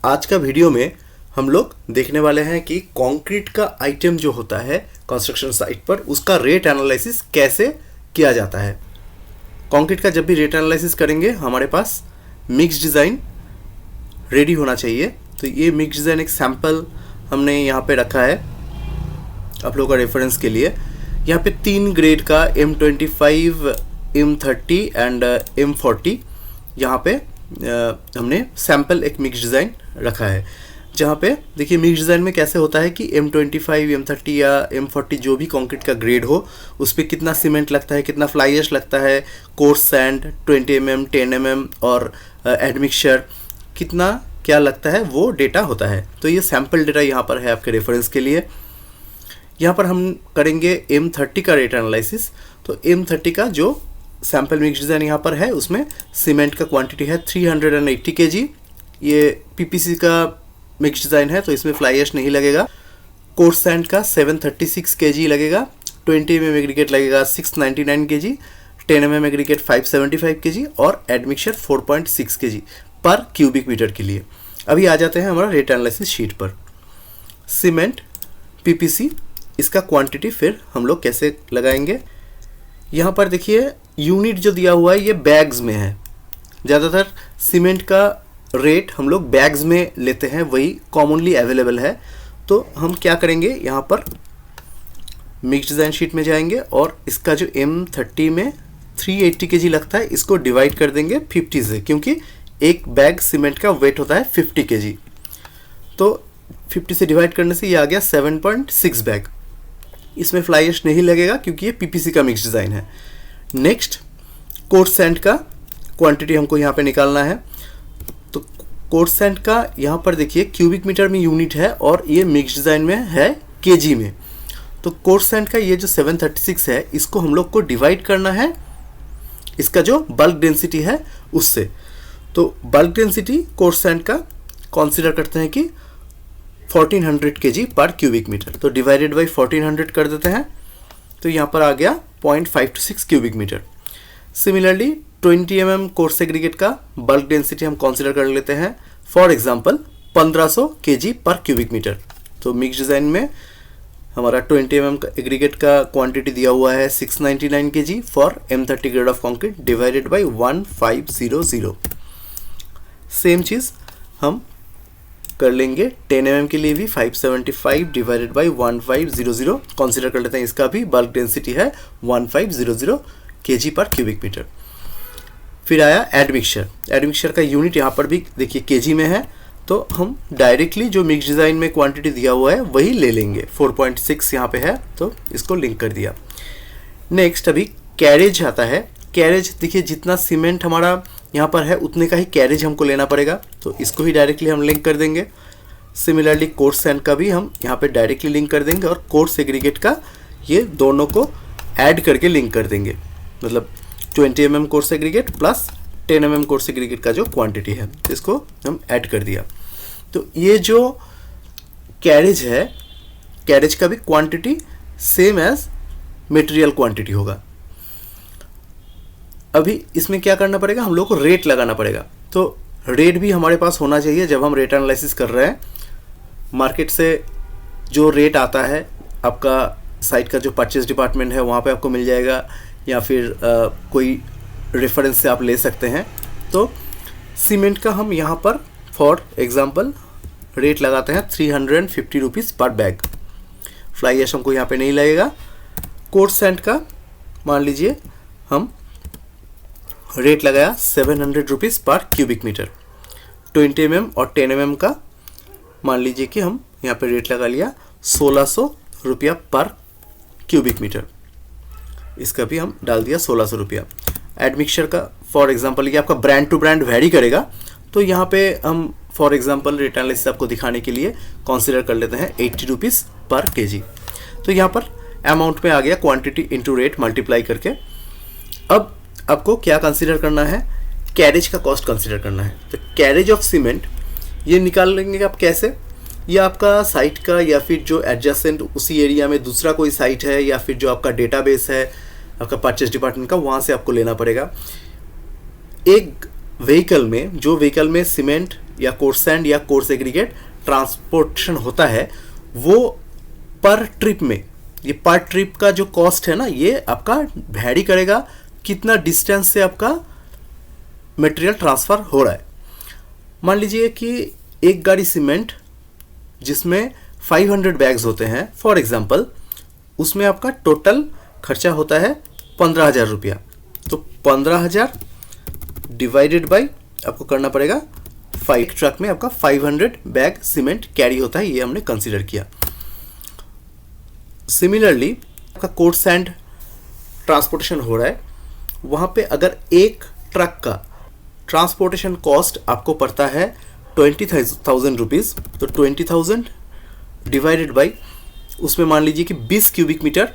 आज का वीडियो में हम लोग देखने वाले हैं कि कंक्रीट का आइटम जो होता है कंस्ट्रक्शन साइट पर उसका रेट एनालिसिस कैसे किया जाता है। कंक्रीट का जब भी रेट एनालिसिस करेंगे हमारे पास मिक्स डिज़ाइन रेडी होना चाहिए। तो ये मिक्स डिज़ाइन एक सैम्पल हमने यहाँ पे रखा है आप लोगों का रेफरेंस के लिए। यहाँ पे 3 ग्रेड का M25, M30 एंड M40 यहाँ पे हमने सैम्पल एक मिक्स डिज़ाइन रखा है। जहाँ पे देखिए मिक्स डिज़ाइन में कैसे होता है कि M25, M30 या M40 जो भी कंक्रीट का ग्रेड हो उस पर कितना सीमेंट लगता है, कितना फ्लाई ऐश लगता है, कोर्स सैंड 20 mm, 10 mm और एडमिक्सचर कितना क्या लगता है वो डेटा होता है। तो ये सैम्पल डेटा यहाँ पर है आपके रेफरेंस के लिए। यहाँ पर हम करेंगे M30 का रेट एनालिसिस। तो M30 का जो सैम्पल मिक्स डिज़ाइन यहाँ पर है उसमें सीमेंट का क्वांटिटी है 380 kg। ये PPC का मिक्स डिज़ाइन है तो इसमें फ्लाई ऐश नहीं लगेगा। कोर्स सैंड का 736 kg लगेगा, 20 mm एग्रीगेट लगेगा 699 kg, 10 mm एग्रीगेट 575 kg और एडमिक्सचर 4.6 kg पर क्यूबिक मीटर के लिए। अभी आ जाते हैं हमारा रेट एनालिसिस शीट पर। सीमेंट PPC इसका क्वांटिटी फिर हम लोग कैसे लगाएंगे। यहाँ पर देखिए यूनिट जो दिया हुआ है ये बैग्स में है। ज़्यादातर सीमेंट का रेट हम लोग बैग्स में लेते हैं, वही कॉमनली अवेलेबल है। तो हम क्या करेंगे यहाँ पर मिक्स डिज़ाइन शीट में जाएंगे और इसका जो M30 में 380 kg लगता है इसको डिवाइड कर देंगे 50 से, क्योंकि एक बैग सीमेंट का वेट होता है 50 kg। तो 50 से डिवाइड करने से ये आ गया 7.6 बैग। इसमें फ्लाई ऐश नहीं लगेगा क्योंकि ये PPC का मिक्स डिज़ाइन है। नेक्स्ट कोर्स सैंड का क्वांटिटी हमको यहाँ पे निकालना है। तो कोर्स सैंड का यहाँ पर देखिए क्यूबिक मीटर में यूनिट है और ये मिक्स डिज़ाइन में है kg में। तो कोर्स सैंड का ये जो 736 है इसको हम लोग को डिवाइड करना है इसका जो बल्क डेंसिटी है उससे। तो बल्क डेंसिटी कोर्स सैंड का कंसीडर करते हैं कि 1400 kg पर क्यूबिक मीटर। तो डिवाइडेड बाई 1400 कर देते हैं तो यहाँ पर आ गया 0.526 cubic metre. Similarly 20 mm coarse aggregate का बल्क डेंसिटी हम कंसीडर कर लेते हैं फॉर एग्जांपल 1500 kg पर क्यूबिक मीटर। तो मिक्स डिज़ाइन में हमारा 20 mm का एग्रीगेट का क्वांटिटी दिया हुआ है 699 kg for M30 grade of concrete divided by 1500। Same चीज़ हम कर लेंगे 10 mm के लिए भी 575 डिवाइडेड बाई 1500 कंसीडर कर लेते हैं। इसका भी बल्क डेंसिटी है 1500 kg पर क्यूबिक मीटर। फिर आया एडमिक्सचर। एडमिक्सचर का यूनिट यहाँ पर भी देखिए kg में है। तो हम डायरेक्टली जो मिक्स डिज़ाइन में क्वांटिटी दिया हुआ है वही ले लेंगे। 4.6 यहाँ पे है तो इसको लिंक कर दिया। नेक्स्ट अभी कैरेज आता है। कैरेज देखिए जितना सीमेंट हमारा यहाँ पर है उतने का ही कैरेज हमको लेना पड़ेगा, तो इसको ही डायरेक्टली हम लिंक कर देंगे। सिमिलरली कोर्स सैंड का भी हम यहाँ पे डायरेक्टली लिंक कर देंगे और कोर्स एग्रीगेट का ये दोनों को ऐड करके लिंक कर देंगे। मतलब 20 mm coarse aggregate plus 10 mm coarse aggregate का जो क्वांटिटी है इसको हम ऐड कर दिया। तो ये जो कैरेज है कैरेज का भी quantity same as material quantity होगा। अभी इसमें क्या करना पड़ेगा, हम लोग को रेट लगाना पड़ेगा। तो रेट भी हमारे पास होना चाहिए जब हम रेट एनालिसिस कर रहे हैं। मार्केट से जो रेट आता है आपका साइट का जो परचेज डिपार्टमेंट है वहाँ पे आपको मिल जाएगा, या फिर कोई रेफरेंस से आप ले सकते हैं। तो सीमेंट का हम यहाँ पर फॉर एग्जांपल रेट लगाते हैं 350 रुपीज़ पर बैग। फ्लाई ऐश हमको यहाँ पे नहीं लगेगा। कोर्स सैंड का मान लीजिए हम रेट लगाया 700 रुपीज़ पर क्यूबिक मीटर। 20 mm और 10 mm का मान लीजिए कि हम यहाँ पे रेट लगा लिया 1600 रुपया पर क्यूबिक मीटर। इसका भी हम डाल दिया 1600 रुपया। एडमिक्सचर का फॉर एग्जांपल ये आपका ब्रांड टू ब्रांड वेरी करेगा, तो यहाँ पे हम फॉर एग्जांपल रेट एनालिसिस आपको दिखाने के लिए कंसिडर कर लेते हैं 80 रुपीज़ पर kg। तो यहाँ पर अमाउंट में आ गया क्वांटिटी इंटू रेट मल्टीप्लाई करके। अब आपको क्या कंसीडर करना है, कैरेज का कॉस्ट कंसीडर करना है। तो कैरेज ऑफ सीमेंट ये निकाल लेंगे आप कैसे, ये आपका साइट का या फिर जो एडजेसेंट उसी एरिया में दूसरा कोई साइट है या फिर जो आपका डेटाबेस है आपका परचेज डिपार्टमेंट का, वहाँ से आपको लेना पड़ेगा। एक व्हीकल में जो व्हीकल में सीमेंट या कोर्स सैंड या कोर्स एग्रीगेट ट्रांसपोर्टेशन होता है वो पर ट्रिप में, ये पर ट्रिप का जो कॉस्ट है ना ये आपका वैरी करेगा कितना डिस्टेंस से आपका मटेरियल ट्रांसफ़र हो रहा है। मान लीजिए कि एक गाड़ी सीमेंट जिसमें 500 बैग्स होते हैं फॉर एग्जांपल, उसमें आपका टोटल खर्चा होता है 15,000 रुपया। तो 15,000 डिवाइडेड बाई आपको करना पड़ेगा 5 ट्रक में आपका 500 बैग सीमेंट कैरी होता है, ये हमने कंसीडर किया। सिमिलरली आपका कोर्स सैंड ट्रांसपोर्टेशन हो रहा है, वहाँ पे अगर एक ट्रक का ट्रांसपोर्टेशन कॉस्ट आपको पड़ता है 20,000 रुपीज़, तो 20,000 डिवाइडेड बाई उसमें मान लीजिए कि 20 क्यूबिक मीटर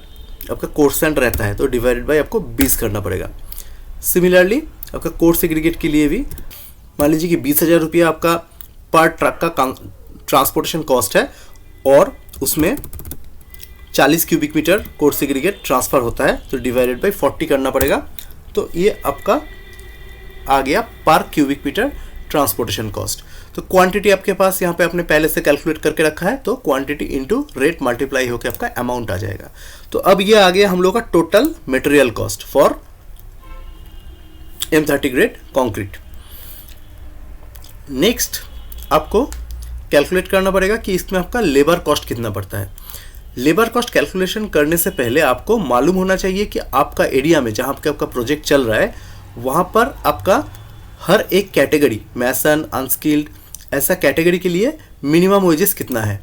आपका कोर्स सैंड रहता है, तो डिवाइडेड बाई आपको 20 करना पड़ेगा। सिमिलरली आपका कोर्स एग्रीगेट के लिए भी मान लीजिए कि 20,000 रुपया आपका पर ट्रक का ट्रांसपोर्टेशन कॉस्ट है और उसमें 40 cubic metre coarse aggregate transfer होता है, तो डिवाइडेड बाई 40 करना पड़ेगा। तो ये आपका आ गया पर क्यूबिक मीटर ट्रांसपोर्टेशन कॉस्ट। तो क्वांटिटी आपके पास यहाँ पे आपने पहले से कैलकुलेट करके रखा है, तो क्वांटिटी इनटू रेट मल्टीप्लाई होकर आपका अमाउंट आ जाएगा। तो अब ये आ गया हम लोग का total material cost for M30 grade concrete. Next आपको कैलकुलेट करना पड़ेगा कि इसमें आपका लेबर कॉस्ट कितना पड़ता है। लेबर कॉस्ट कैलकुलेशन करने से पहले आपको मालूम होना चाहिए कि आपका एरिया में जहाँ पे आपका प्रोजेक्ट चल रहा है वहाँ पर आपका हर एक कैटेगरी, मैसन, अनस्किल्ड, ऐसा कैटेगरी के लिए मिनिमम वेजेस कितना है।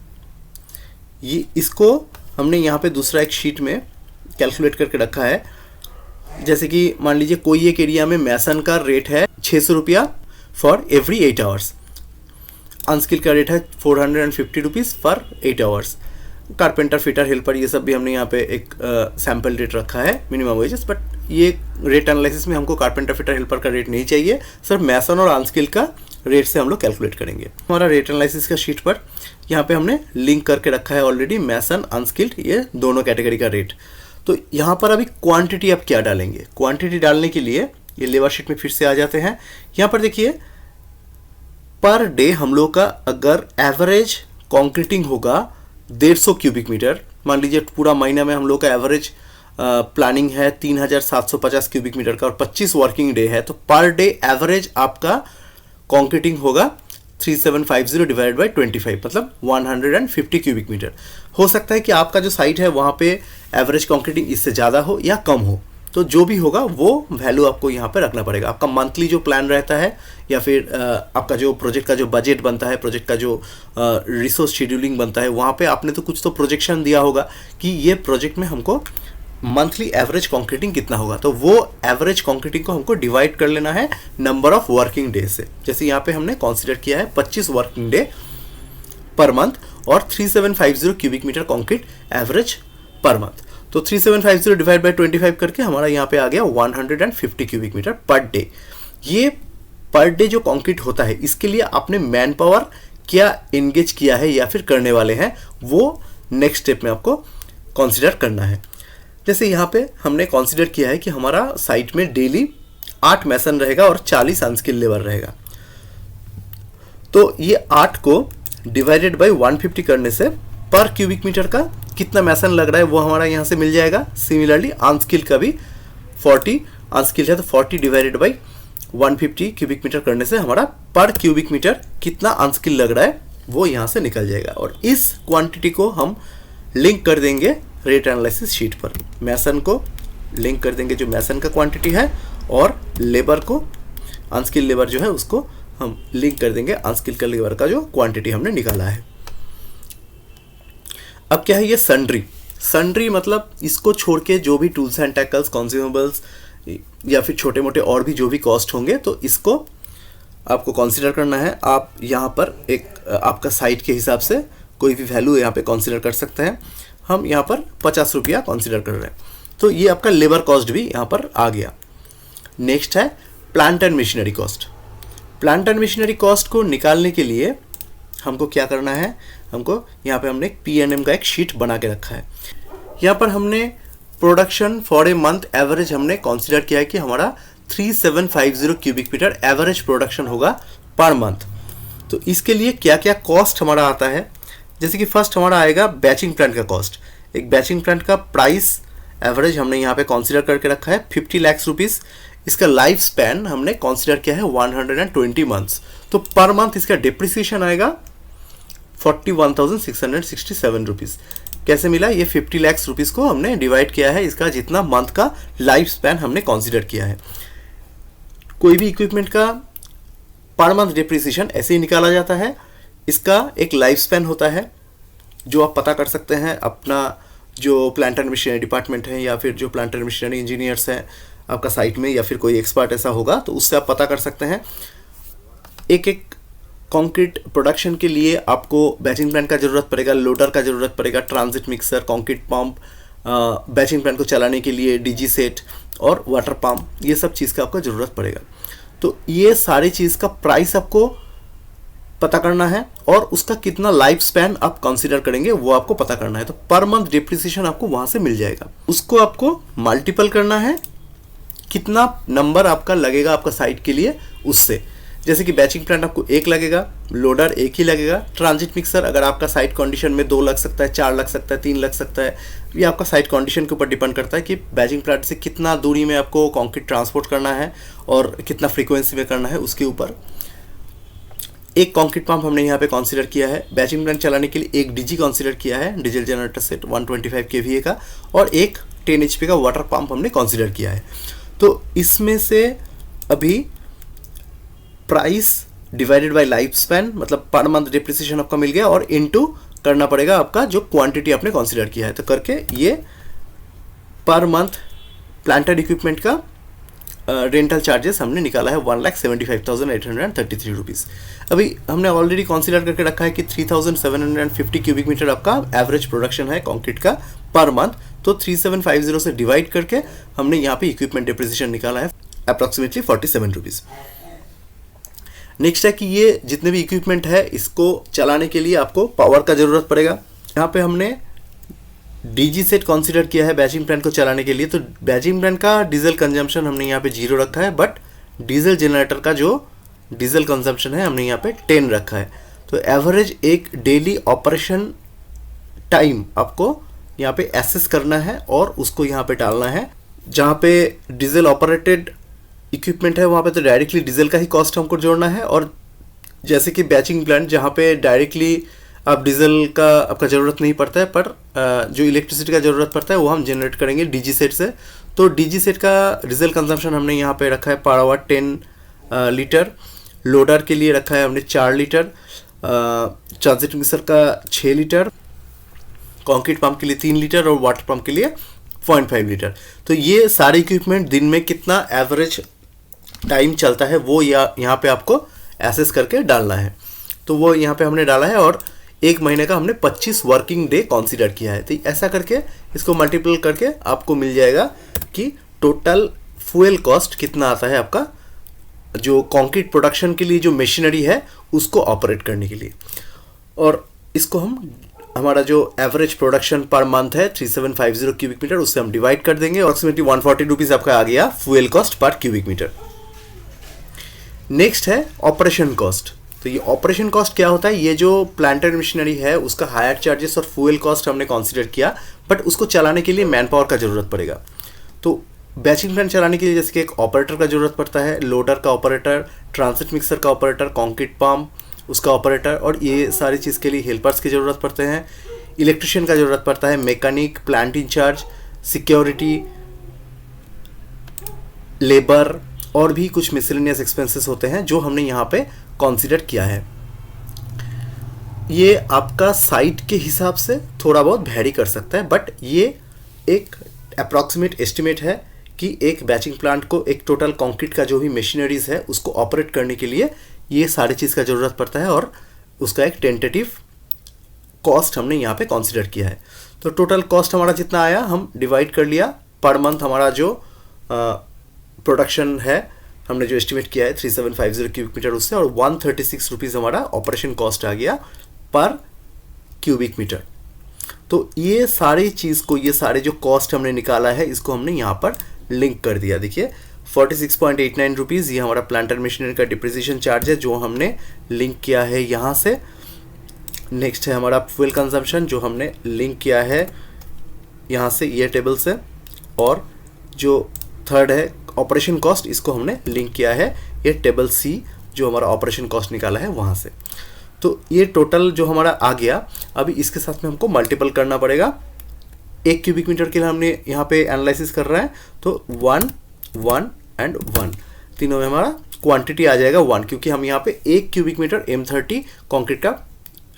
ये इसको हमने यहाँ पे दूसरा एक शीट में कैलकुलेट करके रखा है। जैसे कि मान लीजिए कोई एक एरिया में मैसन का रेट है 600 रुपया फॉर एवरी 8 आवर्स, अनस्किल्ड का रेट है 450 rupees for 8 hours, carpenter, fitter, helper, ये सब भी हमने यहाँ पे एक सैम्पल रेट रखा है मिनिमम वेजेस। बट ये रेट एनालिसिस में हमको कारपेंटर, फिटर, हेल्पर का रेट नहीं चाहिए, सिर्फ मैसन और अनस्किल्ड का रेट से हम लोग कैलकुलेट करेंगे। हमारा रेट एनालिसिस का शीट पर यहाँ पे हमने लिंक करके रखा है ऑलरेडी मैसन, अनस्किल्ड, ये दोनों कैटेगरी का रेट। तो यहाँ पर अभी क्वांटिटी आप क्या डालेंगे, क्वांटिटी डालने के लिए ये लेबर शीट में फिर से आ जाते हैं। यहाँ पर देखिए पर डे हम लोग का अगर एवरेज कॉन्क्रीटिंग होगा 150 क्यूबिक मीटर, मान लीजिए पूरा महीना में हम लोग का एवरेज प्लानिंग है 3,750 क्यूबिक मीटर का और 25 वर्किंग डे है, तो पर डे एवरेज आपका कॉन्क्रीटिंग होगा 3750 डिवाइड बाई 25, मतलब 150 क्यूबिक मीटर। हो सकता है कि आपका जो साइट है वहाँ पे एवरेज कॉन्क्रीटिंग इससे ज़्यादा हो या कम हो, तो जो भी होगा वो वैल्यू आपको यहाँ पे रखना पड़ेगा। आपका मंथली जो प्लान रहता है या फिर आपका जो प्रोजेक्ट का जो बजट बनता है, प्रोजेक्ट का जो रिसोर्स शेड्यूलिंग बनता है, वहाँ पे आपने तो कुछ तो प्रोजेक्शन दिया होगा कि ये प्रोजेक्ट में हमको मंथली एवरेज कॉन्क्रीटिंग कितना होगा, तो वो एवरेज कॉन्क्रीटिंग को हमको डिवाइड कर लेना है नंबर ऑफ वर्किंग डे से। जैसे यहाँ पे हमने कंसीडर किया है 25 वर्किंग डे पर मंथ और 3750 cubic metre concrete average per month, तो 3750 डिवाइड बाई 25 करके हमारा यहाँ पे आ गया 150 क्यूबिक मीटर पर डे। ये पर डे जो कंक्रीट होता है इसके लिए आपने मैन पावर क्या एंगेज किया है या फिर करने वाले हैं, वो नेक्स्ट स्टेप में आपको कंसीडर करना है। जैसे यहाँ पे हमने कंसीडर किया है कि हमारा साइट में डेली 8 मैसन रहेगा और 40 अनस्किल्ड लेबर रहेगा, तो ये 8 को डिवाइडेड बाई 150 करने से पर क्यूबिक मीटर का कितना मैसन लग रहा है वो हमारा यहाँ से मिल जाएगा। सिमिलरली अनस्किल्ड का भी 40 अनस्किल्ड है, तो 40 डिवाइडेड बाई 150 क्यूबिक मीटर करने से हमारा पर क्यूबिक मीटर कितना अनस्किल्ड लग रहा है वो यहाँ से निकल जाएगा। और इस क्वांटिटी को हम लिंक कर देंगे रेट एनालिसिस शीट पर, मैसन को लिंक कर देंगे जो मैसन का क्वांटिटी है, और लेबर को, अनस्किल्ड लेबर जो है उसको हम लिंक कर देंगे अनस्किल्ड का लेबर का जो क्वांटिटी हमने निकाला है। अब क्या है ये सन्ड्री, सन्ड्री मतलब इसको छोड़ के जो भी टूल्स एंड टैकल्स, कंज्यूमेबल्स या फिर छोटे मोटे और भी जो भी कॉस्ट होंगे, तो इसको आपको कंसीडर करना है। आप यहाँ पर एक आपका साइट के हिसाब से कोई भी वैल्यू यहाँ पे कंसीडर कर सकते हैं। हम यहाँ पर 50 रुपया कंसीडर कर रहे हैं, तो ये आपका लेबर कॉस्ट भी यहाँ पर आ गया। नेक्स्ट है plant and machinery cost. Plant and machinery cost को निकालने के लिए हमको क्या करना है, हमको यहाँ पे हमने एक P&M का एक शीट बना के रखा है। यहाँ पर हमने production for a month average हमने कंसीडर किया है कि हमारा 3750 क्यूबिक मीटर एवरेज प्रोडक्शन होगा पर मंथ। तो तो इसके लिए क्या क्या कॉस्ट हमारा आता है, जैसे कि फर्स्ट हमारा आएगा बैचिंग प्लांट का कॉस्ट। एक बैचिंग प्लांट का प्राइस एवरेज हमने यहाँ पे कंसीडर करके रखा है 50 लाख रुपीस। इसका लाइफ स्पैन हमने कंसीडर किया है 120 मंथ्स। तो पर मंथ इसका डिप्रिसिएशन आएगा 41,667 रुपीज़। कैसे मिला? ये 50 लाख रुपीज़ को हमने डिवाइड किया है इसका जितना मंथ का लाइफ स्पैन हमने कंसीडर किया है। कोई भी इक्विपमेंट का पर मंथ डिप्रिसिएशन ऐसे ही निकाला जाता है। इसका एक लाइफ स्पैन होता है जो आप पता कर सकते हैं, अपना जो प्लांट एंड मशीनरी डिपार्टमेंट है या फिर जो प्लांट एंड मशीनरी इंजीनियर्स हैं आपका साइट में, या फिर कोई एक्सपर्ट ऐसा होगा तो उससे आप पता कर सकते हैं। एक एक कंक्रीट प्रोडक्शन के लिए आपको बैचिंग प्लांट का ज़रूरत पड़ेगा, लोडर का ज़रूरत पड़ेगा, transit mixer, concrete pump, batching plant को चलाने के लिए डीजी सेट और वाटर पंप, ये सब चीज़ का आपको ज़रूरत पड़ेगा। तो ये सारी चीज़ का प्राइस आपको पता करना है और उसका कितना लाइफ स्पैन आप कंसीडर करेंगे वो आपको पता करना है। तो पर मंथ डिप्रिसिएशन आपको वहाँ से मिल जाएगा, उसको आपको मल्टीपल करना है, कितना नंबर आपका लगेगा आपका साइट के लिए उससे। जैसे कि बैचिंग प्लांट आपको 1 लगेगा, लोडर 1 ही लगेगा, ट्रांजिट मिक्सर अगर आपका साइट कंडीशन में 2 लग सकता है, 4 लग सकता है, 3 लग सकता है। ये आपका साइट कंडीशन के ऊपर डिपेंड करता है कि बैचिंग प्लांट से कितना दूरी में आपको कंक्रीट ट्रांसपोर्ट करना है और कितना फ्रीक्वेंसी में करना है उसके ऊपर। एक कंक्रीट पंप हमने यहाँ पे कंसीडर किया है। बैचिंग प्लांट चलाने के लिए एक डीजी कंसीडर किया है, डीजल जनरेटर सेट 125 kVA का, और एक 10 HP का वाटर पंप हमने कंसीडर किया है। तो इसमें से अभी price divided by life span, मतलब पर मंथ डिप्रिसिएशन आपका मिल गया, और इनटू करना पड़ेगा आपका जो क्वांटिटी आपने कंसीडर किया है। तो करके ये पर मंथ प्लांटेड इक्विपमेंट का रेंटल चार्जेस हमने निकाला है 1,75,833 रुपीज़। अभी हमने ऑलरेडी कंसीडर करके रखा है कि 3,750 क्यूबिक मीटर आपका एवरेज प्रोडक्शन है कंक्रीट का पर मंथ। तो 3,750 से डिवाइड करके हमने यहाँ पे इक्विपमेंट डिप्रिसिएशन निकाला है अप्रॉक्सीमेटली 47 रुपीज़। नेक्स्ट है कि ये जितने भी इक्विपमेंट है इसको चलाने के लिए आपको पावर का ज़रूरत पड़ेगा। यहाँ पे हमने डीजी सेट कंसीडर किया है बैचिंग प्लांट को चलाने के लिए। तो बैचिंग प्लांट का डीजल कंजम्पशन हमने यहाँ पे 0 रखा है, बट डीजल जनरेटर का जो डीजल कंजम्पशन है हमने यहाँ पे 10 रखा है। तो एवरेज एक डेली ऑपरेशन टाइम आपको यहाँ पे एसेस करना है और उसको यहाँ पे डालना है। जहाँ पे डीजल ऑपरेटेड इक्विपमेंट है वहाँ पे तो डायरेक्टली डीजल का ही कॉस्ट हमको जोड़ना है, और जैसे कि बैचिंग प्लांट जहाँ पे डायरेक्टली अब डीजल का आपका ज़रूरत नहीं पड़ता है, पर जो इलेक्ट्रिसिटी का ज़रूरत पड़ता है वो हम जनरेट करेंगे डीजी सेट से। तो डीजी सेट का डीजल कंजम्पशन हमने यहाँ पे रखा है पर आवर 10 लीटर, लोडर के लिए रखा है हमने 4 लीटर, ट्रांजिट मिक्सर का 6 लीटर, कंक्रीट पंप के लिए 3 लीटर और वाटर पंप के लिए 0.5 लीटर। तो ये सारे इक्विपमेंट दिन में कितना एवरेज टाइम चलता है वो यहाँ पे आपको एसेस करके डालना है। तो वो यहाँ पे हमने डाला है, और एक महीने का हमने 25 वर्किंग डे कंसीडर किया है। तो ऐसा करके इसको मल्टीपल करके आपको मिल जाएगा कि टोटल फ्यूल कॉस्ट कितना आता है आपका जो कंक्रीट प्रोडक्शन के लिए जो मशीनरी है उसको ऑपरेट करने के लिए। और इसको हम हमारा जो एवरेज प्रोडक्शन पर मंथ है 3750 क्यूबिक मीटर, उससे हम डिवाइड कर देंगे। अप्रॉक्सीमेटली 140 रुपीज़ आपका आ गया fuel cost per cubic metre. Next है ऑपरेशन कॉस्ट। तो ये ऑपरेशन कॉस्ट क्या होता है? ये जो प्लांट एंड मशीनरी है उसका हायर चार्जेस और फ्यूल कॉस्ट हमने कंसीडर किया, बट उसको चलाने के लिए मैन पावर का ज़रूरत पड़ेगा। तो बैचिंग प्लांट चलाने के लिए जैसे कि एक ऑपरेटर का ज़रूरत पड़ता है, लोडर का ऑपरेटर, ट्रांजिट मिक्सर का ऑपरेटर, कंक्रीट पंप उसका ऑपरेटर, और ये सारी चीज़ के लिए हेल्पर्स की ज़रूरत पड़ते हैं, इलेक्ट्रिशियन का ज़रूरत पड़ता है, mechanic, plant incharge, security, labour, और भी कुछ मिसलेनियस एक्सपेंसेस होते हैं जो हमने यहाँ पे कंसीडर किया है। ये आपका साइट के हिसाब से थोड़ा बहुत वैरी कर सकता है, बट ये एक अप्रॉक्सीमेट एस्टिमेट है कि एक बैचिंग प्लांट को एक टोटल कंक्रीट का जो भी मशीनरीज है उसको ऑपरेट करने के लिए ये सारी चीज़ का ज़रूरत पड़ता है, और उसका एक टेंटेटिव कॉस्ट हमने यहाँ पे कंसीडर किया है। तो टोटल कॉस्ट हमारा जितना आया हम डिवाइड कर लिया पर मंथ हमारा जो प्रोडक्शन है हमने जो एस्टिमेट किया है 3750 क्यूबिक मीटर उससे, और 136 रुपीज़ हमारा ऑपरेशन कॉस्ट आ गया पर क्यूबिक मीटर। तो ये सारी चीज़ को, ये सारे जो कॉस्ट हमने निकाला है इसको हमने यहाँ पर लिंक कर दिया। देखिए 46.89 रुपीज़ ये हमारा प्लांट एंड मशीनरी का डिप्रिसिएशन चार्ज है जो हमने लिंक किया है यहाँ से। नेक्स्ट है हमारा फ्यूल कंजम्पशन जो हमने लिंक किया है यहाँ से, ये टेबल से। और जो थर्ड है ऑपरेशन कॉस्ट, इसको हमने लिंक किया है ये टेबल सी जो हमारा ऑपरेशन कॉस्ट निकाला है वहाँ से। तो ये टोटल जो हमारा आ गया, अभी इसके साथ में हमको मल्टीपल करना पड़ेगा। 1 क्यूबिक मीटर के लिए हमने यहाँ पे एनालिसिस कर रहा है तो 1, 1 एंड 1 तीनों में हमारा क्वांटिटी आ जाएगा 1, क्योंकि हम यहाँ पे 1 क्यूबिक मीटर M30 कंक्रीट का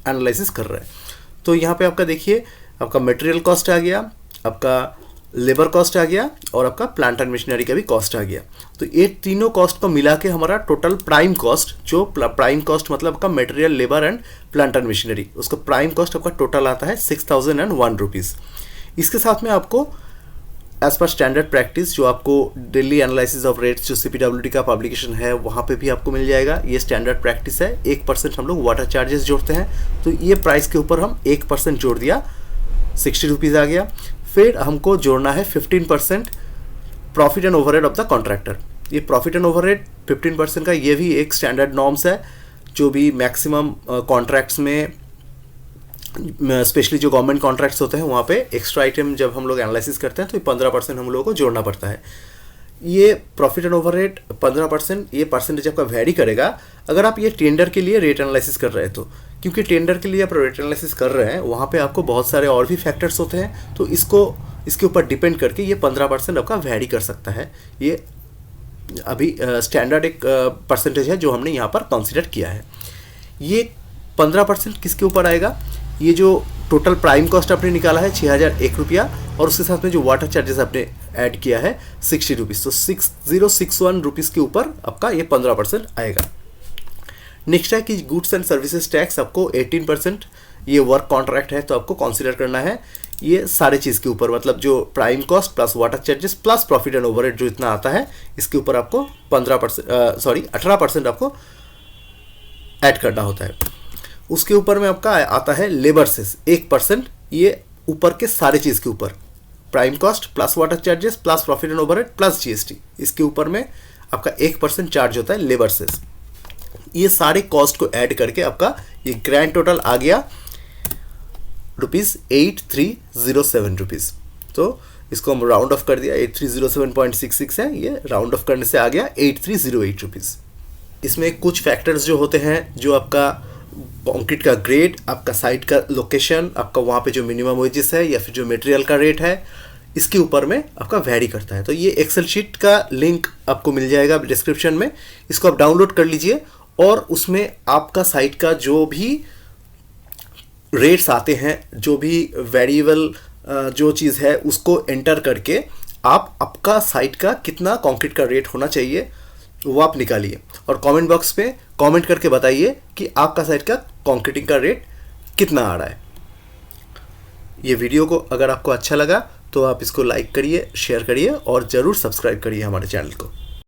एनालिसिस कर रहे हैं। तो यहाँ पे आपका देखिए, आपका मटेरियल कॉस्ट आ गया, आपका लेबर कॉस्ट आ गया और आपका प्लांट एंड मशीनरी का भी कॉस्ट आ गया। तो ये तीनों कॉस्ट को मिला के हमारा टोटल प्राइम कॉस्ट, जो प्राइम कॉस्ट मतलब आपका material, labour and plant and machinery, उसका प्राइम कॉस्ट आपका टोटल आता है 6001 रुपीज़। इसके साथ में आपको एज पर स्टैंडर्ड प्रैक्टिस जो आपको डेली एनालिसिस ऑफ रेट्स जो CPWD का पब्लिकेशन है वहाँ पे भी आपको मिल जाएगा। ये स्टैंडर्ड प्रैक्टिस है। 1% हम लोग वाटर चार्जेस जोड़ते हैं, तो ये प्राइस के ऊपर हम 1% जोड़ दिया, 60 रुपीज़ आ गया। फिर हमको जोड़ना है 15% profit and overhead of the contractor. ये प्रॉफिट एंड ओवरहेड 15% का ये भी एक स्टैंडर्ड नॉर्म्स है, जो भी मैक्सिमम कॉन्ट्रैक्ट्स में, स्पेशली जो गवर्नमेंट कॉन्ट्रैक्ट्स होते हैं वहाँ पे एक्स्ट्रा आइटम जब हम लोग एनालिसिस करते हैं तो 15% हम लोगों को जोड़ना पड़ता है। ये प्रॉफिट एंड ओवरहेड 15%, ये परसेंटेज आपका वैरी करेगा अगर आप ये टेंडर के लिए रेट एनालिसिस कर रहे हैं तो, क्योंकि टेंडर के लिए आप रेट एनालिसिस कर रहे हैं वहाँ पे आपको बहुत सारे और भी फैक्टर्स होते हैं, तो इसके ऊपर डिपेंड करके ये 15% आपका वैरी कर सकता है। ये अभी स्टैंडर्ड एक परसेंटेज है जो हमने यहाँ पर कंसिडर किया है। ये 15% किसके ऊपर आएगा? ये जो टोटल प्राइम कॉस्ट आपने निकाला है 6001 रुपया और उसके साथ में जो वाटर चार्जेस आपने ऐड किया है 60 रुपीज़, तो 6061 रुपीज़ के ऊपर आपका ये 15% आएगा। नेक्स्ट है कि गुड्स एंड सर्विसेज टैक्स आपको 18%, ये वर्क कॉन्ट्रैक्ट है तो आपको कंसीडर करना है ये सारे चीज़ के ऊपर, मतलब जो prime cost plus water charges plus profit and overhead जो इतना आता है इसके ऊपर आपको 18% आपको ऐड करना होता है। उसके ऊपर में आपका आता है लेबर सेस 1%, ये ऊपर के सारे चीज़ के ऊपर, prime cost plus water charges plus profit and overhead plus GST, इसके ऊपर में आपका 1% चार्ज होता है लेबर सेस। ये सारे कॉस्ट को ऐड करके आपका ये ग्रैंड टोटल आ गया ₹8307 रुपीज़। तो इसको हम राउंड ऑफ कर दिया, 8307.66 है, ये राउंड ऑफ करने से आ गया 8308 रुपीज़। इसमें कुछ फैक्टर्स जो होते हैं, जो आपका कंक्रीट का ग्रेड, आपका साइट का लोकेशन, आपका वहाँ पे जो मिनिमम वेजेस है या फिर जो मटेरियल का रेट है, इसके ऊपर में आपका वैरी करता है। तो ये एक्सेल शीट का लिंक आपको मिल जाएगा डिस्क्रिप्शन में, इसको आप डाउनलोड कर लीजिए और उसमें आपका साइट का जो भी रेट्स आते हैं, जो भी वेरिएबल जो चीज़ है उसको एंटर करके आप आपका साइट का कितना कंक्रीट का रेट होना चाहिए वो आप निकालिए और कमेंट बॉक्स पे कमेंट करके बताइए कि आपका साइट का कंक्रीटिंग का रेट कितना आ रहा है। ये वीडियो को अगर आपको अच्छा लगा तो आप इसको लाइक करिए, शेयर करिए और ज़रूर सब्सक्राइब करिए हमारे चैनल को।